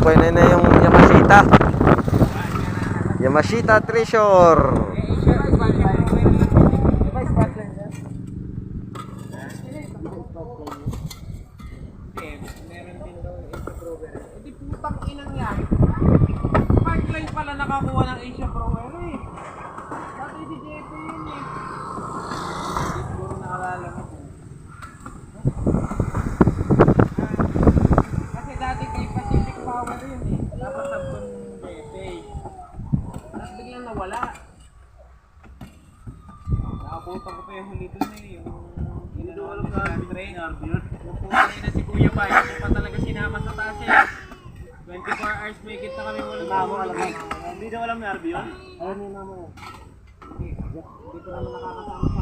kukuha na yung Yamashita. Yamashita Treasure. Hindi putang inang yan. Pipeline pala nakakuha ng Asia Pro eh. Dati si JP yun eh. Siguro nakalala mo. Kasi dati kay Pacific Power yun eh. Dapat sabon JP. Tapos biglang nawala. Nakaputan ko pa yung huli dun eh. Yung ginagawa ng country. Yung putang ina si Kuya Pa. Yung pa talaga sinama sa taas eh. 24 hours may kita kami walang Hindi daw alam na RB yun? Ayun yung naman. Hindi ko naman nakakasama.